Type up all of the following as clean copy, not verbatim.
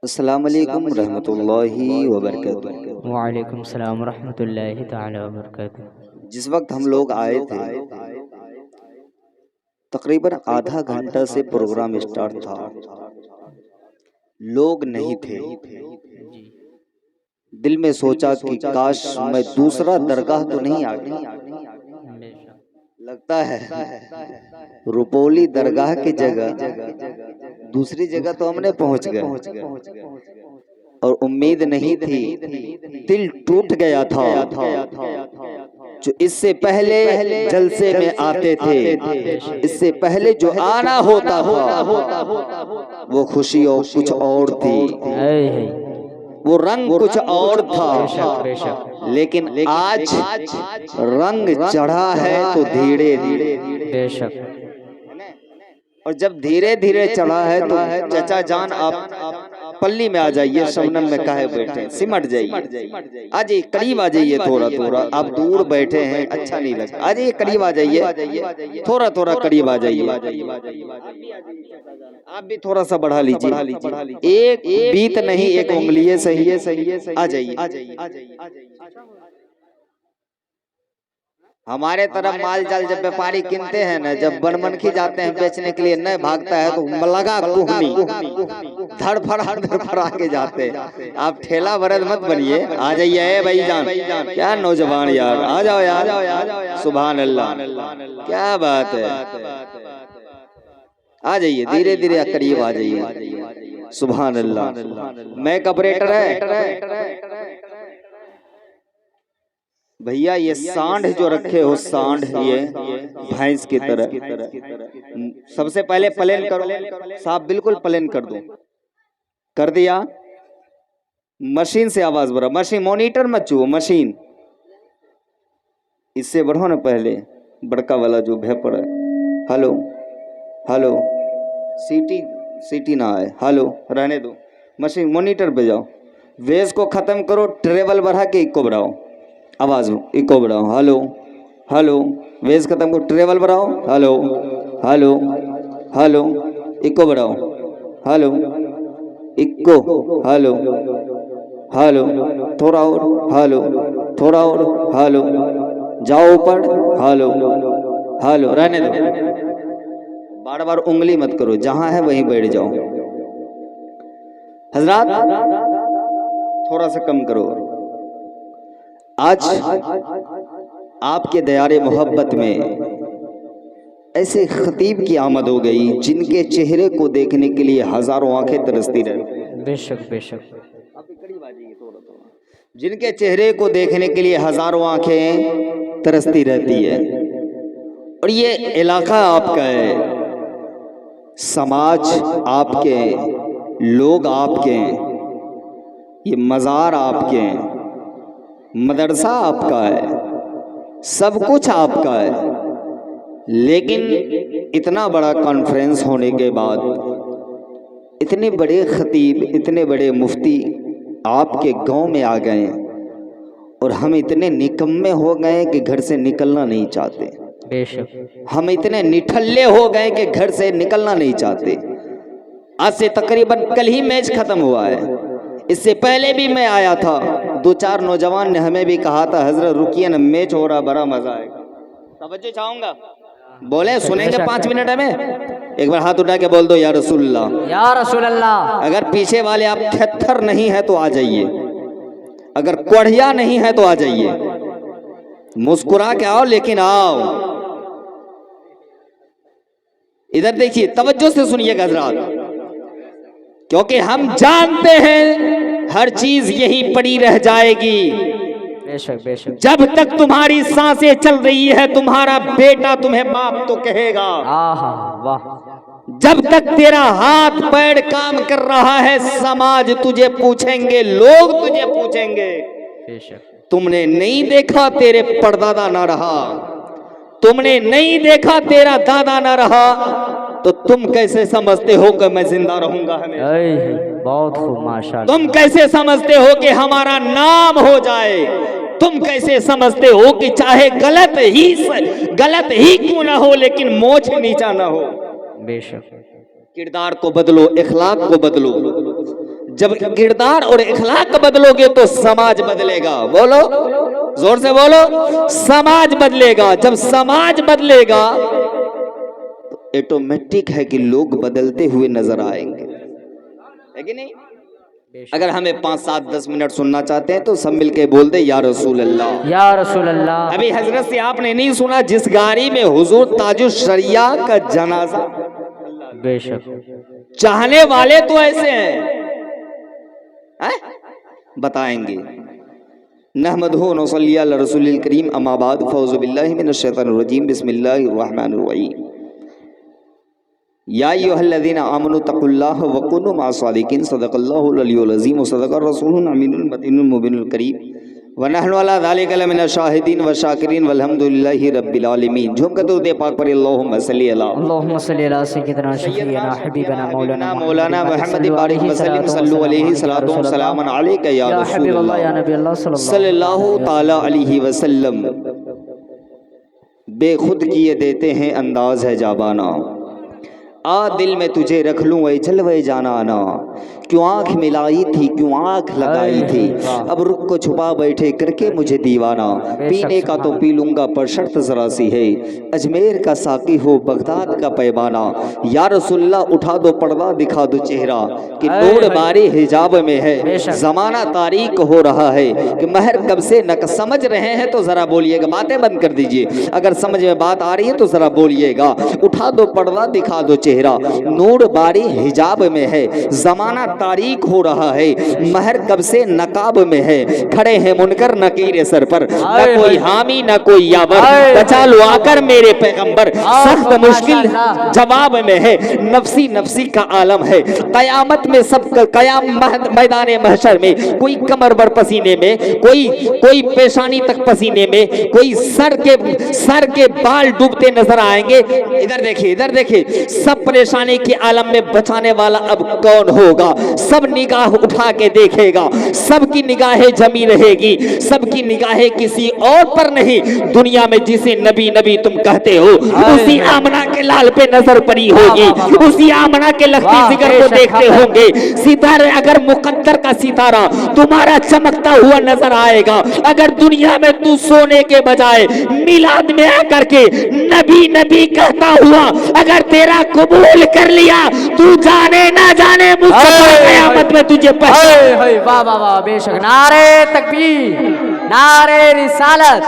अस्सलाम वालेकुम रहमतुल्लाहि व बरकातुहू। वालेकुम सलाम रहमतुल्लाहि ताला व बरकातुहू। जिस वक्त हम लोग आए थे तकरीबन आधा घंटा से प्रोग्राम स्टार्ट था, लोग नहीं थे। जी दिल में सोचा कि काश मैं दूसरा दरगाह तो नहीं आ गया। बेशक लगता है रुपौली दरगाह की जगह दूसरी जगह तो हमने पहुंच गए और उम्मीद नहीं थी, दिल टूट गया था। जो इससे पहले जलसे में आते थे, इससे पहले जो आना होता था वो खुशी और कुछ और थी, वो रंग कुछ और था। बेशक बेशक लेकिन आज रंग चढ़ा है तो धीरे धीरे, बेशक और जब धीरे धीरे चढ़ा है तो चचा जान आप पल्ली में आ जाइए, शबनम में काहे बैठे, सिमट जाइए, आ जाइए करीब आ जाइए, थोड़ा थोड़ा आप दूर बैठे हैं अच्छा नहीं लगता, आ जाइए करीब आ जाइए, थोड़ा थोड़ा करीब आ जाइए। आप भी थोड़ा सा बढ़ा लीजिए, एक बीत नहीं एक उंगली सही है, आ जाइए। हमारे तरफ माल जाल जब व्यापारी किनते हैं ना, जब बनमनखी जाते हैं बेचने के लिए, न भागता है तो लगा कुहनी धड़फड़ा के जाते हैं। आप ठेला भरत मत बनिए, आ जाइए भाई जान, क्या नौजवान यार, आ जाओ यार, सुभान अल्लाह, क्या बात है, आ जाइए धीरे धीरे करीब आ जाइए, सुभान अल्लाह। मैं ऑपरेटर है भैया, ये सांड जो रखे हो, सांड ये भैंस की तरह, सबसे पहले प्लेन करो साहब, बिल्कुल प्लेन कर दो, कर दिया। मशीन से आवाज बढ़ा, मशीन मॉनिटर मत छुओ, मशीन इससे बढ़ो ना, पहले बड़का वाला जो भय पड़ा है। हेलो हेलो, सीटी सीटी ना आए, हेलो रहने दो, मशीन मॉनिटर पे जाओ, वेज को खत्म करो, ट्रेवल बढ़ा के इको बढ़ाओ, आवाज इको बढ़ाओ, हेलो हेलो, वेज खत्म करो, ट्रेवल बढ़ाओ, हेलो हेलो हेलो, इको बढ़ाओ, हेलो इको, हेलो हेलो, थोड़ा और, हेलो थोड़ा और, हेलो, जाओ ऊपर, हेलो हेलो, रहने दो, बार बार उंगली मत करो, जहां है वहीं बैठ जाओ। हजरात थोड़ा सा कम करो। आज आपके दयारे मोहब्बत में ऐसे खतीब की आमद हो गई जिनके चेहरे को देखने के लिए हजारों आंखें तरसती रहती। बेशक बेशक जिनके चेहरे को देखने के लिए हजारों आंखें तरसती रहती है। और ये इलाका आपका है, समाज आपके, लोग आपके, ये मज़ार आपके, मदरसा आपका है, सब कुछ आपका है। लेकिन इतना बड़ा कॉन्फ्रेंस होने के बाद, इतने बड़े खतीब, इतने बड़े मुफ्ती आपके गांव में आ गए और हम इतने निकम्मे हो गए कि घर से निकलना नहीं चाहते। बेशक हम इतने निठल्ले हो गए कि घर से निकलना नहीं चाहते। आज से तकरीबन कल ही मैच खत्म हुआ है, इससे पहले भी मैं आया था, दो चार नौजवान ने हमें भी कहा था हजरत रुकिए ना, मैच हो रहा, बड़ा मजा आएगा, तवज्जो चाहूंगा, बोले सुनेंगे 5 मिनट में, एक बार हाथ उठा के बोल दो या रसूलल्लाह, या रसूल अल्लाह। अगर पीछे वाले आप थेथर नहीं है तो आ जाइए, अगर कोढ़िया नहीं है तो आ जाइए, मुस्कुरा के आओ लेकिन आओ। इधर देखिए, तवज्जो से सुनिएगा हजरात, क्योंकि हम जानते हैं हर चीज यही पड़ी रह जाएगी। बेशक बेशक जब तक तुम्हारी सांसें चल रही है, तुम्हारा बेटा तुम्हें बाप तो कहेगा। आहा वाह, जब तक तेरा हाथ पैर काम कर रहा है, समाज तुझे पूछेंगे, लोग तुझे पूछेंगे। बेशक तुमने नहीं देखा तेरे परदादा ना रहा, तुमने नहीं देखा तेरा दादा ना रहा, तो तुम कैसे समझते हो कि मैं जिंदा रहूंगा हमेशा? बहुत खूब माशाअल्लाह। तुम कैसे समझते हो कि हमारा नाम हो जाए? तुम कैसे समझते हो कि चाहे गलत ही क्यों ना हो, लेकिन मोछ नीचा ना हो? बेशक किरदार को बदलो, इखलाक को बदलो। जब किरदार और इखलाक बदलोगे तो समाज बदलेगा। बोलो, जोर से बोलो, समाज बदलेगा। जब समाज बदलेगा तो ऑटोमेटिक है कि लोग बदलते हुए नजर आएंगे, है कि नहीं? अगर हमें 5, 7, 10 मिनट सुनना चाहते हैं तो सब मिलके बोल दे या रसूल अल्लाह, या रसूल अल्लाह। अभी हजरत से आपने नहीं सुना जिस गाड़ी में हुजूर ताजुश शरिया का जनाजा, बेशक चाहने वाले तो ऐसे हैं, बताएंगे। नहमदुहु व नसल्ली अला रसूलिल करीम, अम्मा बाद, फौज़ु बिल्लाहि मिनश शैतानिर रजीम, बिस्मिल्लाहिर रहमानिर रहीम। या अय्युहल्लज़ीना आमनु तक़ुल्लाह व कुनू मअस सादिक़ीन, सदक़ल्लाहुल अलियुल अज़ीम व सदक़र रसूलुल अमीनुल मतीनुल मुबीनुल करीम, व नहनु अला ज़ालिका लमिनश शाहिदीन व शाकिरीन वल्हम्दुलिल्लाहि रब्बिल आलमीन। झूम कर दुरूद पाक पर अल्लाहुम्मा सल्ली अला सय्यिदना शफीना हबीबना मौलाना मुहम्मद बारिक वसल्लम सल्लु अलैहि सलातो व सलाम अलैका या रसूल अल्लाह, या नबी अल्लाह सल्लल्लाहु ताला अलैहि वसल्लम। बेखुद किए देते हैं अंदाज है जाबाना, आ दिल में तुझे रख लूं वही जलवे जाना आना। क्यों आंख मिलाई थी, क्यों आंख लगाई थी, अब रुख को छुपा बैठे करके मुझे दीवाना। पीने का तो पी लूंगा पर शर्त जरा सी है, अजमेर का साकी हो बगदाद का पैमाना। या रसूलल्लाह उठा दो पर्दा दिखा दो चेहरा, कि नूर बारी हिजाब में है, जमाना तारीक हो रहा है, कि महर कब से न समझ रहे हैं तो जरा बोलिएगा, बातें बंद कर दीजिए, अगर समझ में बात आ रही है तो जरा बोलिएगा। उठा दो पर्दा दिखा दो चेहरा, नूर बारी हिजाब में है, जमाना तारीक हो रहा है, महर कब से नकाब में है। खड़े हैं मुनकर नकीर सर पर, न कोई हामी न कोई यावर, बचा लो आकर मेरे पैगंबर, सख्त मुश्किल जवाब में है, नफसी नफसी का आलम है। कयामत में सब कयाम मैदान महशर में, कोई कमर भर पसीने में, कोई पेशानी तक पसीने में, कोई सर के बाल डूबते नजर आएंगे। इधर देखिए, इधर देखिए, सब परेशानी के आलम में बचाने वाला अब कौन होगा? सब निगाह उठा के देखेगा, सबकी निगाहें जमी रहेगी, सबकी निगाहें किसी और पर नहीं। दुनिया में जिसे नबी नबी तुम कहते हो, उसी आमना के लाल पे नजर पड़ी होगी, उसी आमना के लखती जिगर को देखते होंगे। सितारे अगर मुकद्दर का सितारा तुम्हारा चमकता हुआ नजर आएगा, अगर दुनिया में तू सोने के बजाय मिलाद में आकर के नबी नबी कहता हुआ अगर तेरा कबूल कर लिया, तू जाने ना जाने मुझसे क़यामत में तुझे वाह वाह वाह, बेशक। नारे तकबीर, नारे रिसालत,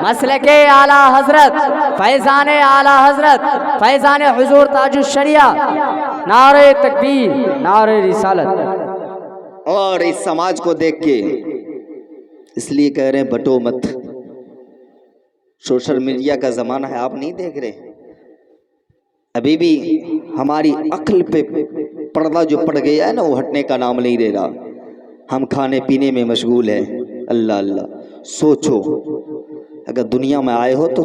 मसलके आला हजरत, फैजाने आला हजरत, फैजाने हुजूर ताजुश शरिया, नारे तकबीर, नारे रिसालत। और इस समाज को देख के इसलिए कह रहे हैं बटो मत, सोशल मीडिया का जमाना है, आप नहीं देख रहे? अभी भी हमारी अक्ल पे पर्दा जो पड़ गया है ना, वो हटने का नाम नहीं ले रहा। हम खाने पीने में मशगूल हैं। अल्लाह अल्लाह, सोचो अगर दुनिया में आए हो तो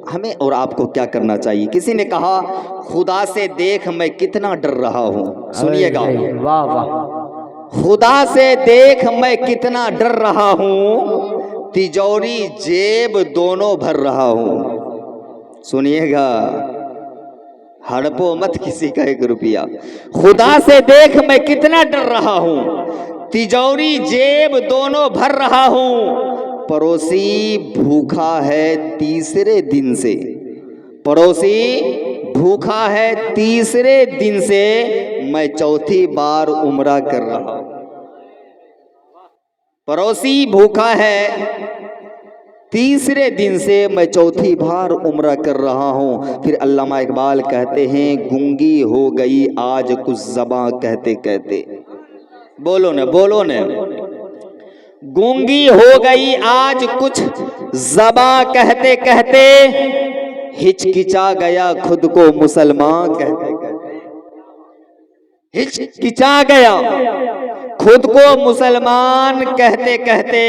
हमें और आपको क्या करना चाहिए? किसी ने कहा खुदा से देख मैं कितना डर रहा हूँ, सुनिएगा, वाह वाह, खुदा से देख मैं कितना डर रहा हूँ, तिजोरी जेब दोनों भर रहा हूँ। सुनिएगा, हड़पो मत किसी का 1 रुपया। खुदा से देख मैं कितना डर रहा हूँ, तिजोरी जेब दोनों भर रहा हूँ। पड़ोसी भूखा है तीसरे दिन से, पड़ोसी भूखा है तीसरे दिन से, मैं चौथी बार उम्रा कर रहा हूँ। पड़ोसी भूखा है तीसरे दिन से, मैं चौथी बार उम्रा कर रहा हूँ। फिर अल्लामा इकबाल कहते हैं, गूंगी हो गई आज कुछ ज़बां कहते कहते। बोलो न, बोलो न, गूंगी हो गई आज कुछ ज़बां कहते कहते, हिचकिचा गया खुद को मुसलमान कहते कहते, हिचकिचा गया खुद को मुसलमान कहते कहते।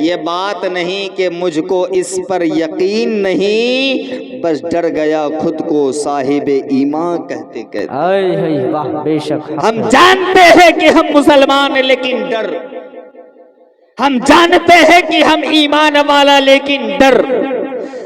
ये बात नहीं कि मुझको इस पर यकीन नहीं, बस डर गया खुद को साहिब ईमान कहते कहते। वाह बेशक, हम जानते हैं कि हम मुसलमान हैं लेकिन डर, हम जानते हैं कि हम ईमान वाला लेकिन डर,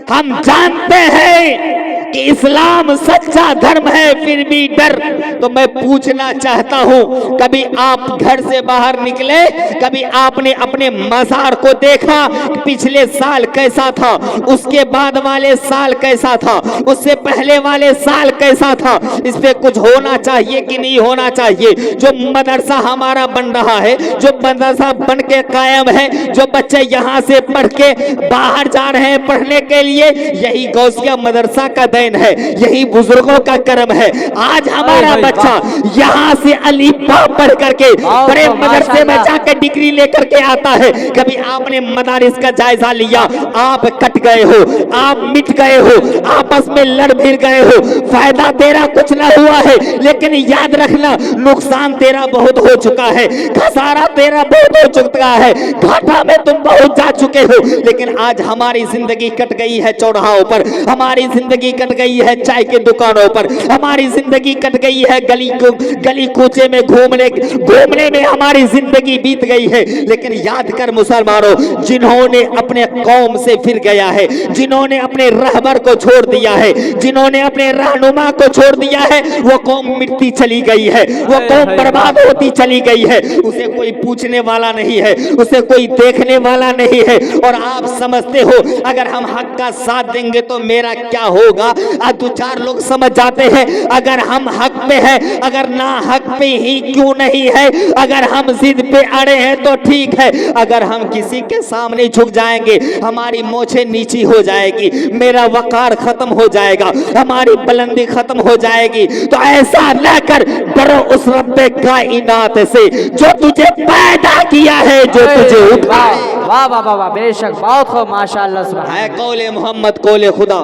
हम जानते हैं कि इस्लाम सच्चा धर्म है फिर भी डर। तो मैं पूछना चाहता हूँ, कभी आप घर से बाहर निकले, कभी आपने अपने मजार को देखा पिछले साल कैसा था, उसके बाद वाले साल कैसा था, उससे पहले वाले साल कैसा था? इस पे कुछ होना चाहिए कि नहीं होना चाहिए? जो मदरसा हमारा बन रहा है, जो मदरसा बन के कायम है, जो बच्चे यहाँ से पढ़ के बाहर जा रहे हैं पढ़ने के लिए, यही गौसिया मदरसा का देन है, यही बुजुर्गों का कर्म है। आज हमारा बच्चा यहाँ से अलीफा पढ़ करके बड़े मदरसे में जाकर डिग्री लेकर के आता है। कभी आपने मदारिस का जायजा लिया? आप कट गए हो, आप मिट गए हो, आपस में लड़ भिड़ गए हो, फायदा तेरा कुछ ना हुआ है, लेकिन याद रखना नुकसान तेरा बहुत हो चुका है, खसारा तेरा बहुत हो चुका है, घाटा में तुम बहुत जा चुके हो। लेकिन आज हमारी जिंदगी कट गई है चौराहों पर, हमारी जिंदगी कट गई है चाय की दुकानों पर, हमारी जिंदगी कट गई है गली कूचे में घूमने में हमारी जिंदगी बीत गई है। लेकिन याद कर मुसलमानों, जिन्होंने अपने कौम से फिर गया है, जिन्होंने अपने रहबर को छोड़ दिया है, जिन्होंने अपने रहनुमा को छोड़ दिया है, वो कौम मिटती चली गई है, वो कौम बर्बाद होती चली गई है। उसे कोई पूछने वाला नहीं है, उसे कोई देखने वाला नहीं है। और आप समझते हो अगर हम हक का साथ देंगे तो मेरा क्या होगा? दो चार लोग समझ जाते हैं अगर हम हक पे हैं, अगर ना हक पे ही क्यों नहीं है, अगर हम जिद पे अड़े हैं तो ठीक है, अगर हम किसी के सामने झुक जाएंगे हमारी मोछें नीची हो जाएगी, मेरा वकार खत्म हो जाएगा, हमारी बुलंदी खत्म हो जाएगी। तो ऐसा न कर, डरो उस रब्बे कायनात से जो तुझे पैदा किया है, जो तुझे उठाए। वाह वाह वाह वाह, बेशक बहुत खूब, माशाअल्लाह सुभान। है कौले मोहम्मद कौले खुदा,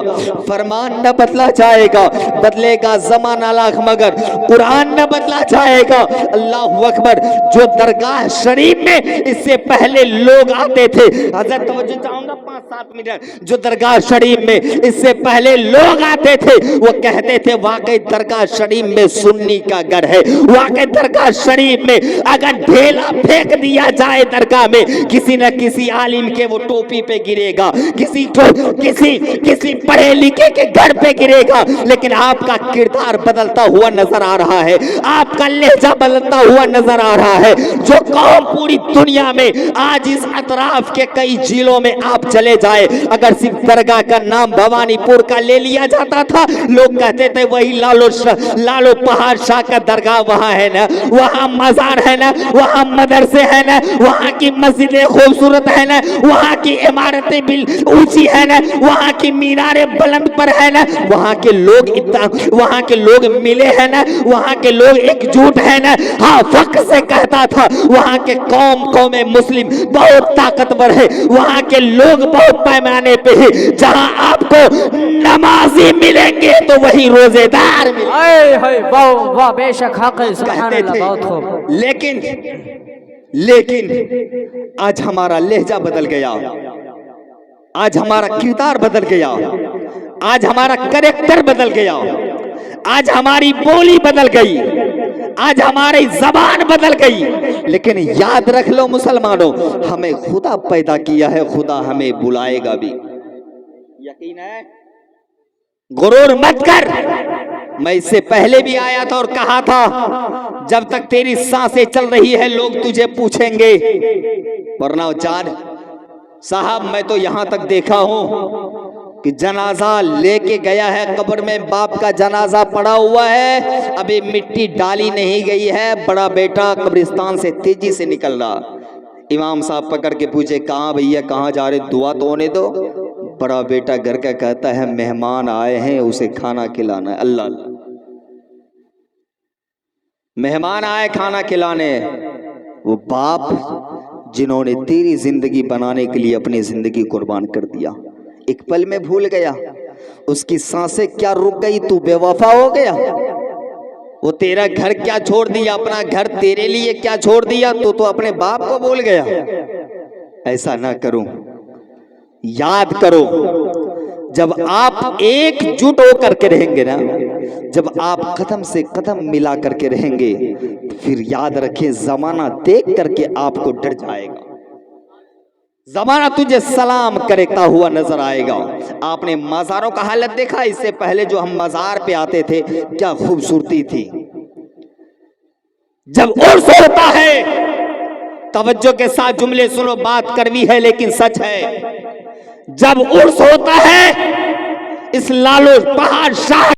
फरमान न बदला जाएगा, बदलेगा जमाना लाख मगर कुरान न बदला जाएगा। अल्लाह अकबर। जो दरगाह शरीफ में इससे पहले लोग आते थे, हजरत तवज्जो चाहूंगा 5-7 मिनट, जो दरगाह शरीफ में इससे पहले लोग आते थे वो कहते थे वाकई दरगाह शरीफ में सुन्नी का घर है, वाकई दरगाह शरीफ में अगर ढेला फेंक दिया जाए दरगाह में, किसी न किसी आलिम के वो टोपी पे गिरेगा, किसी पढ़े लिखे के घर पे गिरेगा। लेकिन आपका किरदार बदलता हुआ नजर आ रहा है, आपका लहजा बदलता हुआ नजर आ रहा है। जो कौम पूरी दुनिया में आज इस अतराफ के कई जिलों में आप चले जाए, अगर सिर्फ दरगाह का नाम भवानीपुर का ले लिया जाता था, लोग कहते थे वही लालो पहाड़ शाह का दरगाह वहां है ना, वहां मजार है ना, वहां मदरसे है ना, वहां की मस्जिदें खूबसूरत है ना, वहां की इमारतें भी ऊंची है ना, वहां की मीनारें बुलंद पर है ना, वहां के लोग मिले हैं ना, वहां के लोग एकजुट है ना। हाँ, फख्र से कहता था वहां के कौम मुस्लिम बहुत ताकतवर है, वहां के लोग बहुत पैमाने पे है। जहां आपको नमाजी मिलेंगे तो वही रोजेदार मिलेंगे। वाह बेशक हक है, सुभान अल्लाह, बहुत खूब। लेकिन आज हमारा लहजा बदल गया, आज हमारा किरदार बदल गया, आज हमारा कैरेक्टर बदल गया, आज हमारी बोली बदल गई, आज हमारी जबान बदल गई। लेकिन याद रख लो मुसलमानों, हमें खुदा पैदा किया है, खुदा हमें बुलाएगा भी, यकीन है। गुरूर मत कर। मैं इससे पहले भी आया था और कहा था जब तक तेरी सांसें चल रही है लोग तुझे पूछेंगे। वरना जान साहब, मैं तो यहां तक देखा हूं कि जनाजा लेके गया है, कब्र में बाप का जनाजा पड़ा हुआ है, अभी मिट्टी डाली नहीं गई है, बड़ा बेटा कब्रिस्तान से तेजी से निकल रहा। इमाम साहब पकड़ के पूछे कहाँ भैया, कहाँ जा रहे, दुआ तो होने दो। बड़ा बेटा घर का कहता है मेहमान आए हैं, उसे खाना खिलाना है। अल्लाह, मेहमान आए खाना खिलाने। वो बाप जिन्होंने तेरी जिंदगी बनाने के लिए अपनी जिंदगी कुर्बान कर दिया, एक पल में भूल गया, उसकी सांसें क्या रुक गई, तू बेवफा हो गया। वो तेरा घर क्या छोड़ दिया, अपना घर तेरे लिए क्या छोड़ दिया, तो अपने बाप को भूल गया। ऐसा ना करो, याद करो, जब आप एकजुट होकर के रहेंगे ना, जब आप कदम से कदम मिला करके रहेंगे, फिर याद रखें जमाना देख करके आपको डर जाएगा। जमाना तुझे सलाम करता हुआ नजर आएगा। आपने मज़ारों का हालत देखा? इससे पहले जो हम मज़ार पे आते थे क्या खूबसूरती थी। जब उर्स होता है, तवज्जो के साथ जुमले सुनो, बात कड़वी है लेकिन सच है। जब उर्स होता है, इस लालो पहाड़ शाह